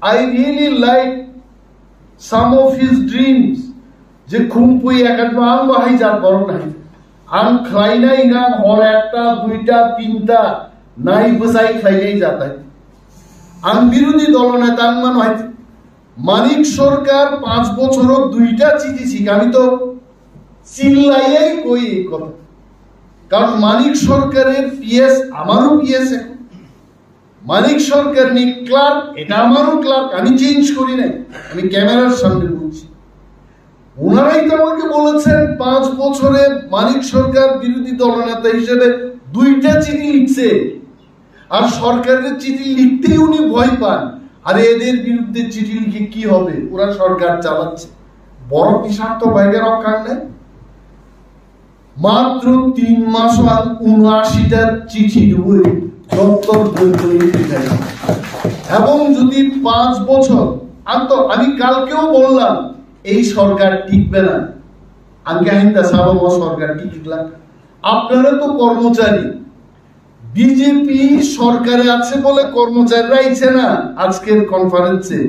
I really like some of his dreams. যে খুম্পুই academy আং বাহাই যার বড় নাই আং খাইনাই গান হর একটা দুইটা তিনটা নাই বসাই খাইনাই যাতাই আং বিরোধী দলনেতা আং মান হয় মানিক সরকার 5 বছর দুইটা চিঠি শিখ আমি তো চিল্লাইয়াই কই এই কথা কারণ মানিক সরকারের পিএস আমারও পিএস মানিক সরকার নি ক্লার্ক এটা আমারও ক্লার্ক আমি চেঞ্জ করি নাই আমি ক্যামেরার সামনে বলছি ওনারাই তো আমাকে বলেছেন 5 বছরে মানিক সরকার বিরোধী দলনেতা হিসেবে দুইটা চিঠি লিখছে আর সরকারের চিঠি লিখতেই উনি ভয় পান আর এদের বিরুদ্ধে চিঠি লিখে কি হবে ওরা সরকার চালাচ্ছে বড় বিষাক্ত বাইরে রক্ষার নেই মাত্র 3 মাস 79টা চিঠি বই দপ্তর বই এবং যদি 5 বছর আমি কালকেও বললাম এই সরকার টিকবে না আঙ্কাহিন্দা সাবম সরকার টিকলা আপনারা তো কর্মচারী বিজেপি সরকারে আছে বলে কর্মচারীরা আইছে না আজকের কনফারেন্সে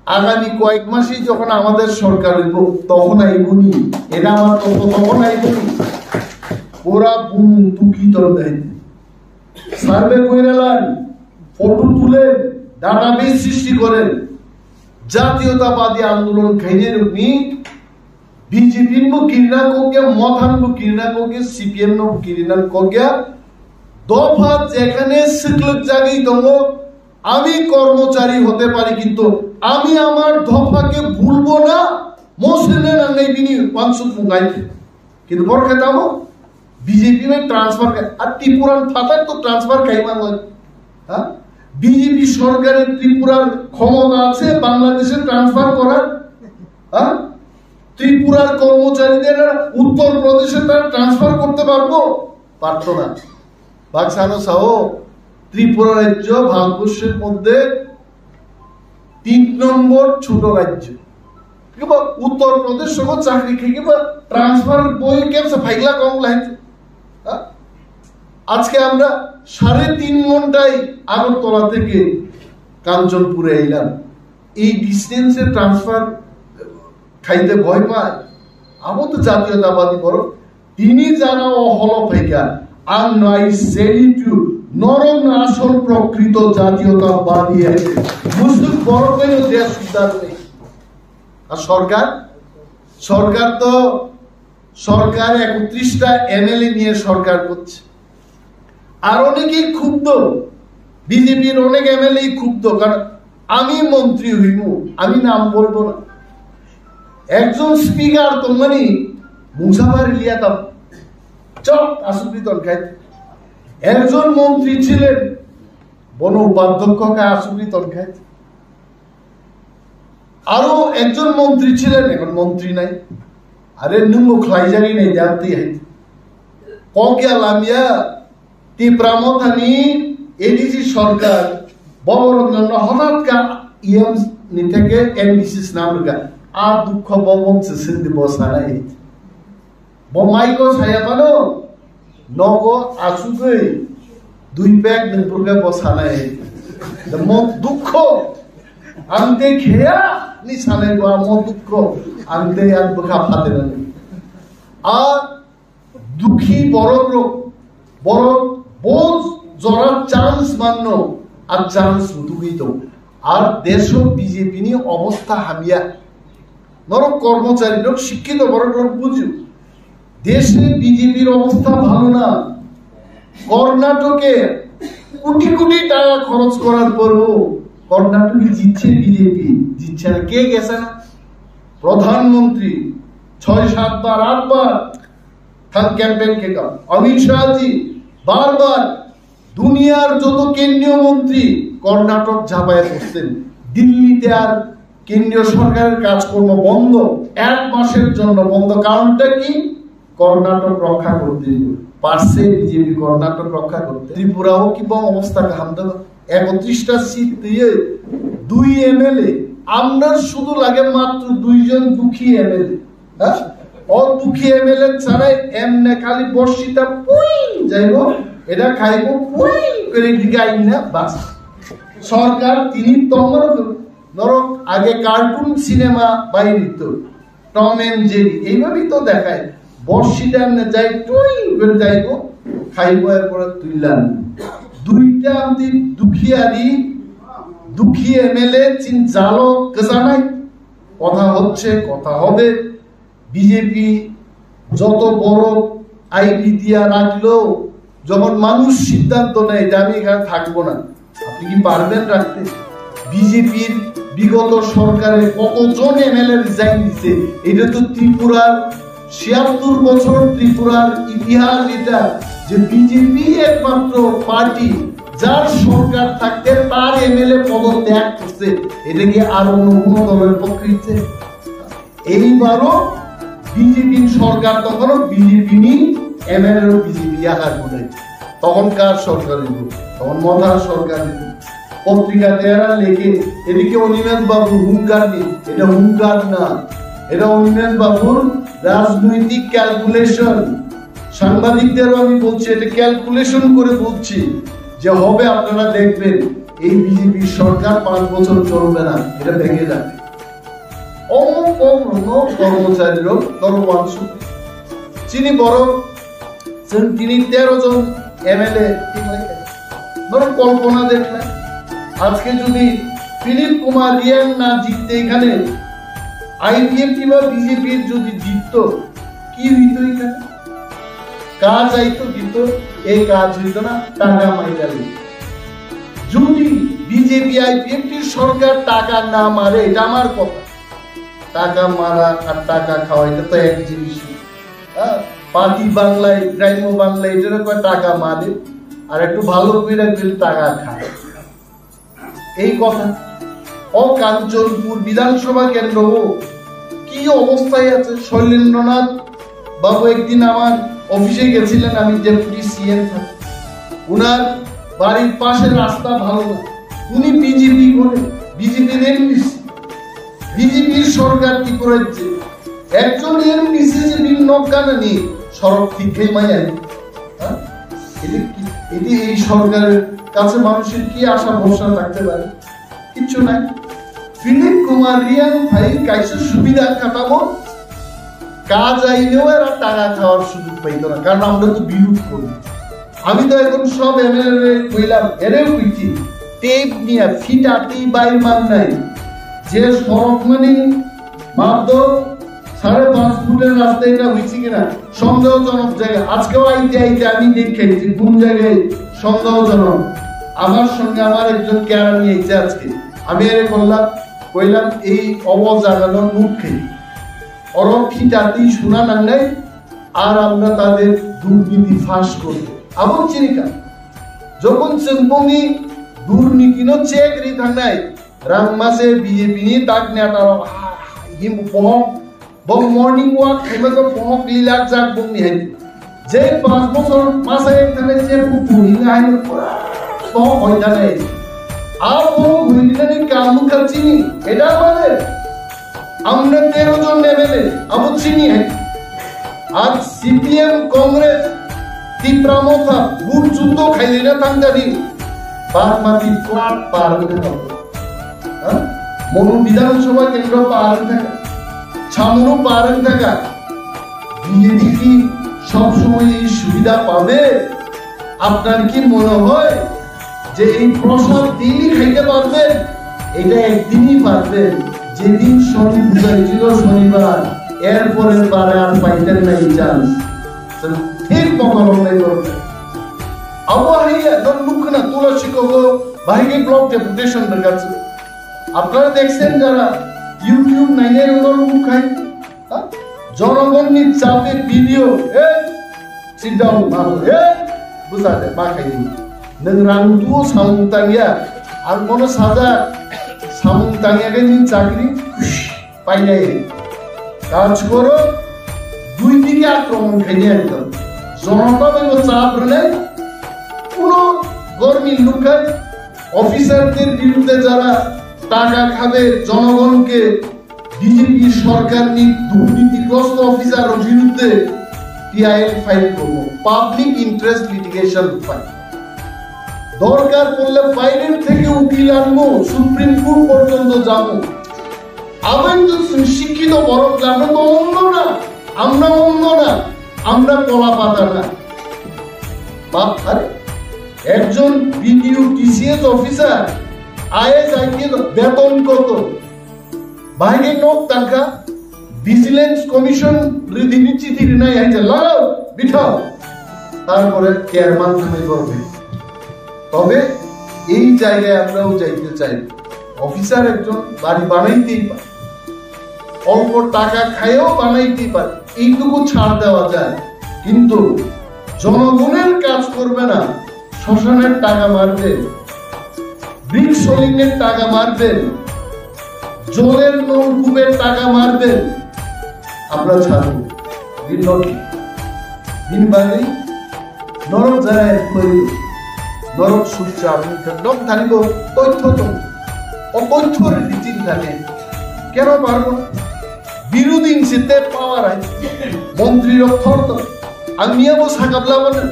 আগামী কয়েক মাসেই যখন আমাদের সরকার হইব তখন আইবনি এটা আমার তখন আইবনি ওরা বুকি তোর দেয় সার্ভে কইরালান ফটো তুলে ডাটাবেস সৃষ্টি করেন জাতীয়তাবাদী আন্দোलन खाइने रुकनी बीजेपी नो किरना को क्या मथान नो किरना को क्या सीपीएम नो किरना को क्या দফা যেখানে সিকলক জায়গায় দমো আমি কর্মচারী হতে পারি কিন্তু আমি আমার দফাকে ভুলবো না মোসেনে না নেই বিনি 500 মুগাই কিন্তু বড় খেতামো बीजेपी में ट्रांसफर আর ত্রিপুরার থাকার তো ট্রান্সফার কাইমান হয় হ্যাঁ বিজেপি সরকারের ত্রিপুরার ক্ষমতা আছে বাংলাদেশে ট্রান্সফার করার ত্রিপুরার কর্মচারীদের উত্তর প্রদেশে তারা ট্রান্সফার করতে পারবো পারতো না বাক্সানো সহ ত্রিপুরা রাজ্য ভারতবর্ষের মধ্যে 3 নম্বর ছোট রাজ্য কিংবা উত্তর প্রদেশ সহ চাকরি কিংবা ট্রান্সফার বই কেমন ফাইলা কম লাগছে আজকে আমরা 3.5 ঘন্টায় আগরতলা থেকে কাঞ্চনপুরে এলাম এই ডিস্টেন্সে ট্রান্সফার খাইতে ভয় পায় আমার তো জাতীয়তাবাদী বড় তিনি যারা হল ফাইকা আর নয় সেলিটু নরম আসল প্রকৃত জাতীয়তাবাদী আছে মুসলিম বড় কেন দেশ উদ্ধার নেই আর সরকার তো সরকার 31টা এমএলএ নিয়ে সরকার করছে আর অনেকেই ক্ষুব্ধ বিজেপির অনেক এমএলএ ক্ষুব্ধ কারণ আমি মন্ত্রী হইব আমি নাম বলবো না একজন স্পিকার তো মানে মুসাফার লিয়াতাম চক আসুবিতন খাইতে একজন মন্ত্রী ছিলেন বন উপাধ্যক্ষকে আসুবিতন খাইতে আরো একজন মন্ত্রী ছিলেন এখন মন্ত্রী নাই আরে নুঙ্গো খাইজারি নেই জানতেই হাইতে কগিয়া লামিয়া তীব্রামথানি এডিসি সরকার ববরঞ্জন হঠাৎ কা ইএম নি থেকে এমবিসিস নাম রেগা আর দুঃখ ববন সিন্ধি বসানাই বমাইকো ছায়াপানো নগো আসুগে 2 প্যাক নিপুরকে বসানাই মন দুঃখ আনতে খেয়া নি সালে গো মন দুঃখ আনতে আর বখা ফাতে না আর দুঃখী বড় বোঝ জরা চান্স মান্য আর চান্স দুঃখিত আর দেশ বিজেপি নিয়ে অবস্থা হামিয়া নরম কর্মচারী লোক শিক্ষিত বড় লোক বুঝু দেশে বিজেপির অবস্থা ভালো না কর্ণাটকে কোটি কোটি টাকা খরচ করার পরও কর্ণাটকে জিতছে বিজেপি জিতছে না কে গেছে না প্রধানমন্ত্রী 6-7 বার 8 বার থান ক্যাম্পেন কেকা অমিত শাহ জি বারবার দুনিয়ার যত কেন্দ্রীয় মন্ত্রী কর্ণাটক ঝাঁপায় পড়ছেন দিল্লিতে আর কেন্দ্রীয় সরকারের কাজকর্ম বন্ধ 1 মাসের জন্য বন্ধ কারণটা কি কর্ণাটক রক্ষা করতে পারছে বিজেপি কর্ণাটক রক্ষা করতে ত্রিপুরাও কি অবস্থা ঘামতে 31টা সিট দিয়ে 2 এমএলএ আমরা শুধু লাগে মাত্র 2 জন দুঃখী এমএলএ হ্যাঁ দুঃখী এমএলএ ছাড়াই এমনে খালি বর্ষিতা পুই যাইব এটা খাইব পুই করে দিগাই না বাস সরকার তিনি তখন ধরো আগে কার্টুন সিনেমা বাইরে দিত, টম এন্ড জেরি এইভাবেই তো দেখায়, বর্ষিটা যাই টুই যাইব খাইব এরপরে তুইলাম দুইটা আমি দুখিয়ারি দুঃখী এমএলএ চিন জালো কেসানাই কথা হচ্ছে কথা হবে। বিজেপি যত বড় আইডি দিয়া রাখলো, যখন মানুষ সিদ্ধান্ত নেয় যে আমি এখানে থাকবো না, আপনি কি পারবেন রাখতে? বিজেপির বিগত সরকারে কতজন এমএলএ রিজাইন দিছে? এটা তো ত্রিপুরার ৭৬ বছর ত্রিপুরার ইতিহাস এটা, যে বিজেপি একমাত্র পার্টি যার সরকার থাকতে তার এমএলএ পদত্যাগ করছে। এটা কি আর অন্য কোনো দলের পক্ষে? এইবারও বিজেপি সরকার, তখনও বিজেপি নি এমএলএ বিজেপি আকার করে, তখন কার সরকার? তখন মধার সরকার। পত্রিকাতে এরা লেখে এদিকে অনিমেষ বাবু হুঙ্কার নেই, এটা হুঙ্কার না, এটা অনিমেষ বাবুর রাজনৈতিক ক্যালকুলেশন। সাংবাদিকদেরও আমি বলছি, এটা ক্যালকুলেশন করে বলছি যে হবে, আপনারা দেখবেন এই বিজেপি সরকার ৫ বছর চলবে না, এটা ভেঙে যাবে। কর্মচারীরও চিনি বড়, তিনি ১৩ জন এমএলএ, ধরো কল্পনা দেখলেন আজকে যদি ফিলিপ কুমার রিয়াং না জিততে, এখানে আইপিএফ কিংবা বিজেপির যদি জিততো, কি হইতো? এখানে কাজ আইতো দিত, এই কাজ হইতো না, টাকা মাইরালি। যদি বিজেপি আইপিএফটির সরকার টাকা না মারে, এটা আমার কথা, টাকা মারা আর টাকা খাওয়া এটা তো এক জিনিস। পার্টি বাংলায়, গ্রাম্য বাংলায় এটার কয় টাকা মারে, আর একটু ভালো করে টাকা খায়, এই কথা। কাঞ্চনপুর বিধানসভা কেন্দ্র কি অবস্থায় আছে? শৈলেন্দ্রনাথ বাবু একদিন আমার অফিসে গেছিলেন, আমি ডেপুটি সিএম থাকি, উনার বাড়ির পাশে রাস্তা ভালো না, উনি বিজেপি করে, বিজেপির এমপিসি, বিজেপির সরকার কি করেছে? একজন এমপিসি যে নৌকানা নিয়ে সড়ক ঠিক মাইয়া, এটি এই সরকারের কাছে মানুষের কি আশা ভরসা থাকতে পারে? কিছু নাই। ফিলিপ কুমার রিয়াং ভাই কাইসে সুবিধা কাটাবো, কাজ আইলেও এরা টাকা খাওয়ার সুযোগ পাইতো না, কারণ আমরা তো বিরোধ করি। আমি তো এখন সব এমএলএ কইলাম, এরেও কইছি টেপ নিয়ে ফিটাতেই বাইর মান নাই, যে সড়ক মানে মাত্র ৫.৫ ফুটের রাস্তা, এটা হয়েছে কিনা সন্দেহজনক জায়গা। আজকেও আইতে আইতে আমি দেখেছি কোন জায়গায় সন্দেহজনক। আমার সঙ্গে আমার একজন কেরানি নিয়েছে আজকে, আমি এর কইলাম এই অবজাগানো মুখ খেয়ে অরব ফিটাতেই শোনা না নাই, আর আমরা তাদের দুর্নীতি ফাঁস করবো। আবার চিনিকা যখন চেম্পমি দুর্নীতি নো চেক রিথান নাই, রাং মাসে বিজেপি নি তাক নেটার হিম পহক বং মর্নিং ওয়াক খাইবাকে পহক লীলার জাক বং নিহাই, যে ৫ বছর মাসে এখানে যে পুপুরি নাই পহক হইতা নাই, আর পহক হইতানি কামু খাচ্ছিনি, এটা আমাদের আমরা ১৩ জন এমএলএ আবু চিনি। আজ সিপিএম কংগ্রেস তীব্রামথা বুট যুদ্ধ খাইলে না তাঙ্গারি বাগমাতি প্লাট পার হতে হবে, মনু বিধানসভা কেন্দ্র পার থাকা, ছামুরু পার থাকা। বিজেপি কি সবসময় এই সুবিধা পাবে? আপনার কি মনে হয় যে এই প্রসাদ দিনই খাইতে পারবেন? এটা একদিনই পারবেন, যেদিন শনি পূজা ছিল শনিবার, এরপরে বারে আর পাইতেন না এই চান্স, ঠিক পকড়াই করবে। আবহাওয়া ধর মুখ না তুলসী কগো বাহিনী ব্লক ডেপুটেশনের কাছে আপনারা দেখছেন, যারা ইউটিউব নাইনের মুখ খায়, জনগণ চাপে ভিডিও সিদ্ধাও ভালো বুঝাতে বা খাইনি রান্তুও সামুং তাঙ্গিয়া আর কোনো সাজা সামুং তাঙ্গিয়াকে চাকরি পাই নাই, কাজ করো ২ দিকে আক্রমণ খাইয়ে একদম জনতা চাপ নেই, কোন গরমির লুকায় অফিসারদের বিরুদ্ধে যারা টাকা খাবে, জনগণকে বিজেপি সরকার দুর্নীতিগ্রস্ত অফিসারের বিরুদ্ধে পিআইএল ফাইল করবো, পাবলিক ইন্টারেস্ট লিটিগেশন ফাইল। দরকার পড়লে বাইরের থেকে উকিল আনবো, সুপ্রিম কোর্ট পর্যন্ত যাবো। আবার শিক্ষিত বড় আমরা তো অন্য না, আমরা কলা পাতা না। একজন BDO TCS officer is IPS বেতন কত? বাইরে নোক টাকা ভিজিলেন্স কমিশন রিদিনি চিঠি নাই আইছে লাগাও বিঠাও, তারপরে চেয়ারম্যান নামে করবে। তবে এই জায়গায় আমরাও যাইতে চাই। অফিসার একজন বাড়ি বানাইতেই পারে, অল্প টাকা খাইও বানাইতেই পারে, এইটুকু ছাড় দেওয়া যায়। কিন্তু জনগণের কাজ করবে না, শ্মশানের টাকা মারবেন, ব্রিক সোলিং এর টাকা মারবেন, জলের নলকূপের টাকা মারবেন, আমরা ছাড়ব। দিনবাদী নরক যারা নরক সূর্য নখ ধানিব তথ্য তো অতথ্যর রীতির ধানে কেন পারবো? বিরোধী সিদ্ধে পাওয়ার আছে মন্ত্রীর অর্থ আমি সাকাবলা মানে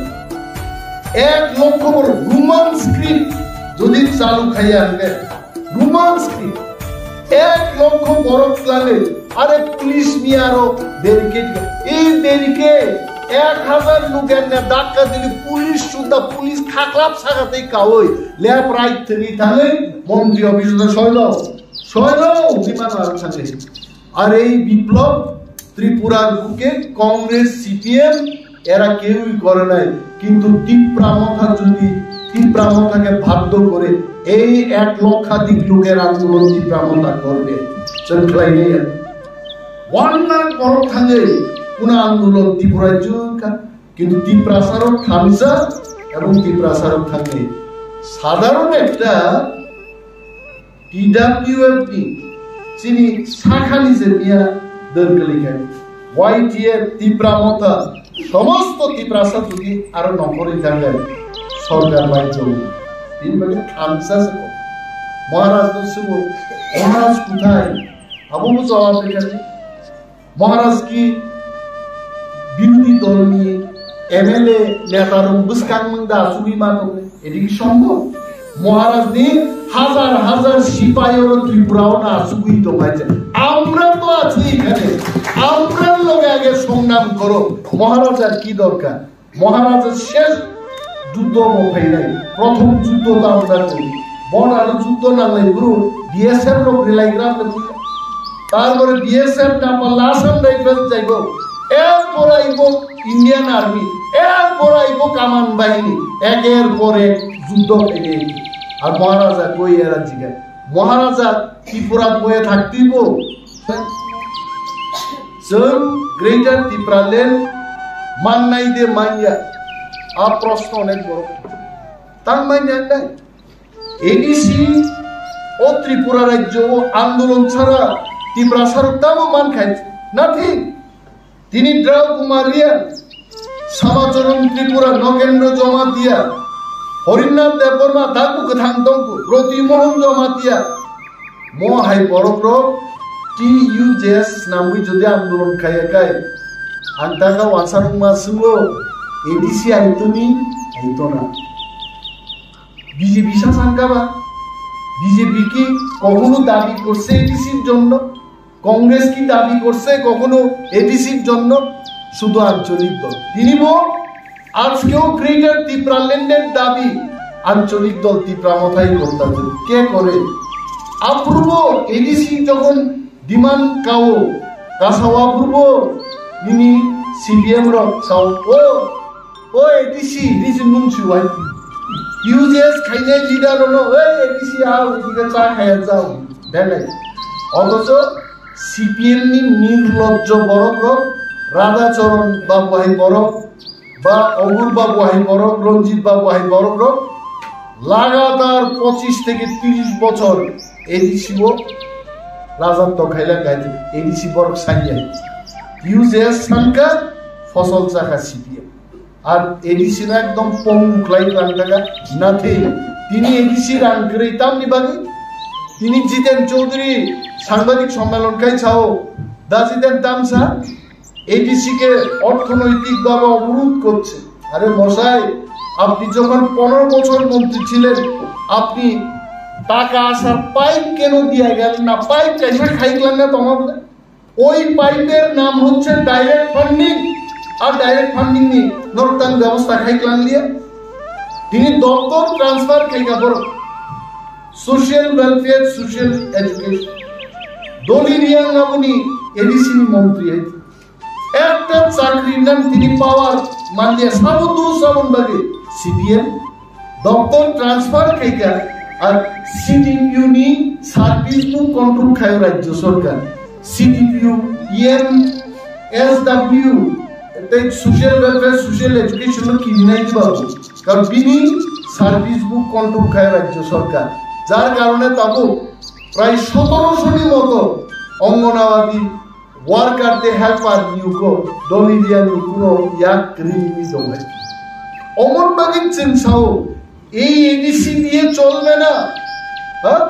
1 লক্ষ বড় রোমান স্ক্রিপ্ট যদি চালু খাইয়া আনবে, রোমান স্ক্রিপ্ট 1 লক্ষ বরফ লাগে। আরে পুলিশ নিয়ে আরো ব্যারিকেড, এই ব্যারিকেড 1000 লোকের না ধাক্কা দিলে পুলিশ সুদ্ধা পুলিশ খাকলাপ সাকাতেই কাওই ল্যাব রাইট থেকে তাহলে মন্ত্রী অফিসে শৈল বিমান থাকে। আর এই বিপ্লব ত্রিপুরার বুকে কংগ্রেস সিপিএম এরা কেউই করে নাই। কিন্তু তীব্রামথাকে বাধ্য করে এই 1 লক্ষাধিক লোকের আন্দোলন তীব্রামথা করবে। কোন আন্দোলন ত্রিপুরায় কিন্তু তীব্রাচারক খামসা এবং তীব্রাচারক থাকে সাধারণ একটা টিডাব্লিউএফপি চিনি শাখালিছে মিয়া দরকালিকা ওয়াইটিএ তীব্রামথা সমস্ত তীব্রাচার যদি আরো নম্বরে থাকে সরকার বাইচ তিনবারে খামসা মহারাজ মহারাজ কোথায় আবু জবাব দেখাবে। মহারাজ কি বিরোধী দল নিয়ে এমএলএ নেতার বুসকাংমন্দা সুবি মাতবে এদিকে সম্ভব? মহারাজ নিয়ে হাজার হাজার সিপাহীর ত্রিপুরাও না সুবি তো পাইছে। আমরা তো আছি এখানে, আমরা লোক আগে সংগ্রাম করো। মহারাজার কি দরকার? মহারাজের শেষ যুদ্ধ মোফাই নাই, প্রথম যুদ্ধ তো আমরা করি বড় আরো যুদ্ধ না লাই গুরু বিএসএফ লোক রিলাইগ্রাম তারপরে বিএসএফ না পারলে আসাম রাইফেলস যাইব, এরপর আইব ইন্ডিয়ান আর্মি, এরপর আইব কামান বাহিনী, একের পর এক যুদ্ধ লেগে। আর মহারাজা কই এরা জিগায়? মহারাজা ত্রিপুরা বয়ে থাকতিব গ্রেটার ত্রিপুরাল্যান্ড মান নাই দে মাইয়া। আর প্রশ্ন অনেক বড়, তার মাইয়া নাই এডিসি ও ত্রিপুরা রাজ্য ও আন্দোলন ছাড়া ত্রিপুরাচারক দামও মান খাইছে না। ঠিক তিনি দ্রাউ কুমারিয়া সমাচরণ ত্রিপুরা নগেন্দ্র জমা দিয়া হরিনাথ দেববর্মা দাকু কথাং দঙ্কু প্রতিমোহন জমা দিয়া মহাই বরপ্র টিইউজেএস নামই যদি আন্দোলন খাইয়া গায় আন্তাকা ওয়াসারং মাসুও এডিসি আইতনি আইতো না। বিজেপি শাসনকাবা বিজেপি কি কখনো দাবি করছে এডিসির জন্য? কংগ্রেস কি দাবি করছে কখনো এডিসির জন্য? শুধু আঞ্চলিক দল। তিনি আজকেও গ্রেটার ত্রিপুরাল্যান্ডের দাবি আঞ্চলিক দল ত্রিপুরামথাই করতে হবে। কে করে? অপূর্ব এডিসি যখন ডিমান্ড কাও কাসাও অপূর্ব তিনি সিপিএম র সাও ও এডিসি দিস মুনসু ওয়াই ইউজেস খাইনে লিডার হলো এই এডিসি আও এদিকে চা খাইয়া যাও দেখাই। অথচ সিপিএম নি নির্লজ্জ বড় রাধাচরণ বাবু হাই বড় বা অগুর বাবু হাই বড় রঞ্জিত বাবু হাই বড় লাগাতার 25 থেকে 30 বছর এডিসি ও রাজত্ব খাইলা গাইছে। এডিসি বড় সাইয়া ইউজেস সানকা ফসল চাকা সিপিএম আর এডিসি না একদম পংক্লাই রান্নাটা নাথে তিনি এডিসি রান করে তামনি বাকি তিনি জিতেন চৌধুরী সাংবাদিক সম্মেলন খাই ছাও দাজিদেন তামসা এডিসি কে অর্থনৈতিকভাবে অবরোধ করছে। আরে মশাই আপনি যখন 15 বছর মন্ত্রী ছিলেন আপনি টাকা আসার পাইপ কেন দিয়ে গেলেন না? পাইপ কাইসা খাইলেন না তোমার? ওই পাইপের নাম হচ্ছে ডাইরেক্ট ফান্ডিং। আর ডাইরেক্ট ফান্ডিং নিয়ে নর্তান ব্যবস্থা খাইলাম দিয়ে তিনি দপ্তর ট্রান্সফার খাইকা বড় সোশ্যাল ওয়েলফেয়ার সোশ্যাল এডুকেশন দলি রিয়াং নামনি এডিসি মন্ত্রী একটা চাকরির নাম তিনি পাওয়ার মানলিয়া সাবুদু সাবন বাগে সিডিএম দপ্তর ট্রান্সফার খাইকা আর সিডিপিউ নি সার্ভিস বুক কন্ট্রোল খায় রাজ্য সরকার সিডিপিউ এমএসডব্লিউ তাই সোশ্যাল ওয়েলফেয়ার সোশ্যাল এডুকেশন কি নাই দিবা কারণ বিনি সার্ভিস বুক কন্ট্রোল খায় রাজ্য সরকার যার কারণে তাবো প্রায় 1700 মতো অঙ্গনাবাদী ওয়ার্কারতে হেল্পার নিয়োগ দলিরিয়া নিয়োগ ইয়াক রিলিজ হবে অমরবাগিন চিনসাও এই এডিসি দিয়ে চলবে না। হ্যাঁ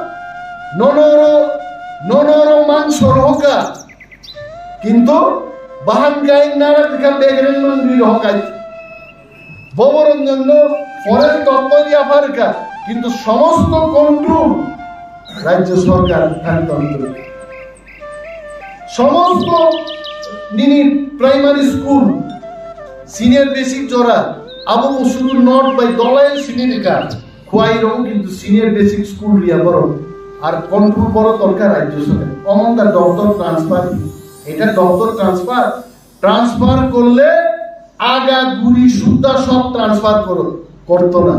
ননর মাংস রহকা কিন্তু বাহান গাই নারা দিকা বেগরেন মন্দির হকাই ববরঞ্জন ফরেন তত্ত্ব দিয়া পারকা কিন্তু সমস্ত কন্ট্রোল রাজ্য সরকার হ্যান্ডল সমস্ত প্রাইমারি স্কুল সিনিয়র বেসিক জোড়া আবু শুধু নট বাই দলাই সিনিয়র কাজ খুয়াই রং কিন্তু সিনিয়র বেসিক স্কুল রিয়া বড় আর কন্ট্রোল বড় দরকার রাজ্য সরকার অমনটা দপ্তর ট্রান্সফার এটা দপ্তর ট্রান্সফার করলে আগা গুড়ি সুদ্ধা সব ট্রান্সফার করতো না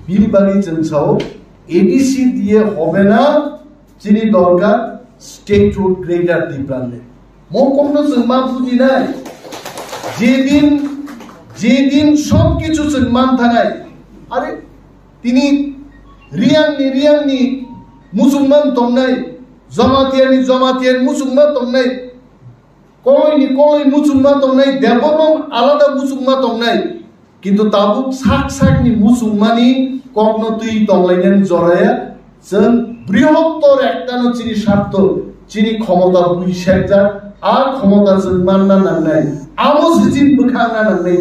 বিল বানিয়েছেন সহ এডিসি দিয়ে হবে না চিনি দরকার স্টেট রোড গ্রেডার দি প্রাণে মো কোনো সম্মান বুঝি নাই যেদিন সবকিছু সম্মান থানায় আরে তিনি রিয়াংনি মুসলমান তম নাই জমাতিয়ান মুসলমান তম নাই কই মুসলমান তম নাই দেবম আলাদা মুসলমান তম নাই কিন্তু তাবু সাকনি মুসলমানি কখনো তুই তমলাইনেন জড়াইয়া जों বৃহত্তর একটানো চিনি স্বার্থ চিনি ক্ষমতা বুঝার যা আর ক্ষমতা जों মাননা নাंनाय আমো জিন বখানা নাंनाय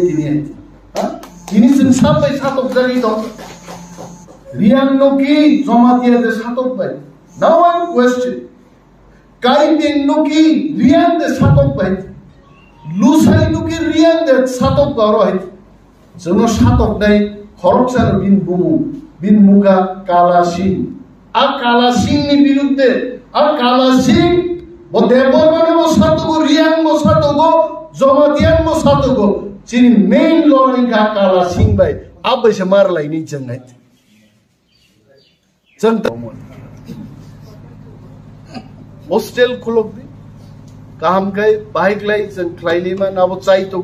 তিনি जों সাবাই সাতক জানি দं রিয়াং নকি জমাতিয়া দে সাতক বাই নাও আই কোয়েশ্চন কাইতেন নকি রিয়াং দে সাতক বাই লুসাই নকি রিয়াং দে সাতক বারো হয় जों সাতক নাই খরচার বিন মুগা কালাসিং আর কালাসিং নি বিরুদ্ধে আর কালাসিং ও দেববর্মনে ও সাতগো রিয়াং ও সাতগো জমাতিয়ান ও সাতগো চিনি মেইন লড়াই কা কালাসিং বাই আবসে মারলাই নি জংনাই जों हस्टेल खुलक दि काहामखाय बाहायग्लाय जों ख्लाइलिमा नाबो चाइतो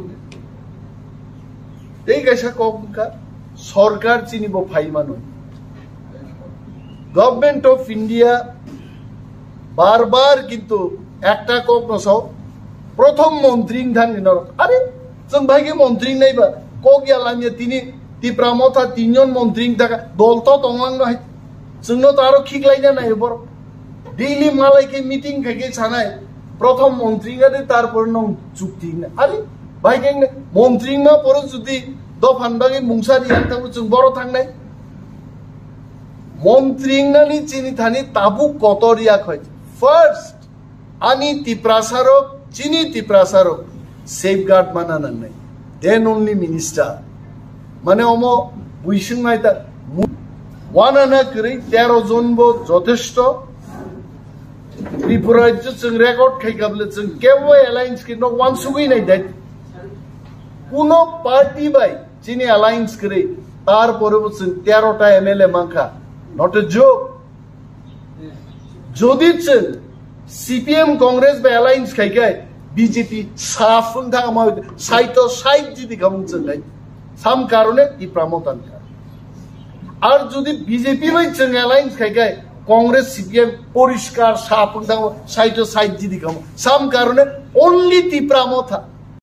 এই গাইসা কমকা সরকার চিনিব ফাইমানো গভর্নমেন্ট অফ ইন্ডিয়া বারবার কিন্তু একটা কগ্নসাও প্রথম মন্ত্রী ধান আরে जों ভাইকে মন্ত্রী নাইবা কগিয়ালানি তিনি তিপ্রামথা তিনজন মন্ত্রী থাকা দল তো তংলাং নয় जोंनो তো আরো খিগলাইনা নাই বড় ডেইলি মালাইকে মিটিং থেকে ছানায় প্রথম মন্ত্রী গাদে তারপর নং চুক্তি না আরে ভাইকে মন্ত্রী মা পরে যদি দফানবাগে মুংসারি আনতাবো जों বড় থাংনাই মন্ত্রী নানি চিনি থানি তাবু কত রিয়া হয় ফার্স্ট আনি তিপ্রাসারক চিনি তিপ্রাসারক সেফগার্ড মানানা নাই দেন অনলি মিনিস্টার মানে অম বুইসিং মাইতা ওয়ানানা করি 13 জন বো যথেষ্ট ত্রিপুরা রাজ্য जों রেকর্ড খাইকাবলে जों কেবল অ্যালায়েন্স কিন্তু ওয়ান সুগই নাই দাই কোন পার্টি বাই চিনি অ্যালায়েন্স করে তারপরে বলছেন 13টা এমএলএ মাখা নট এ জোক যদি সিপিএম কংগ্রেস বা অ্যালায়েন্স খাইকায় বিজেপি সাফুন থাকা মা সাইতো সাইড যদি গামুন নাই সাম কারণে ই প্রামতান আর যদি বিজেপি বাই অ্যালায়েন্স খাইকায় কংগ্রেস সিপিএম পরিষ্কার সাফুন থাকা সাইতো সাইড যদি গামু সাম কারণে অনলি তি প্রামতা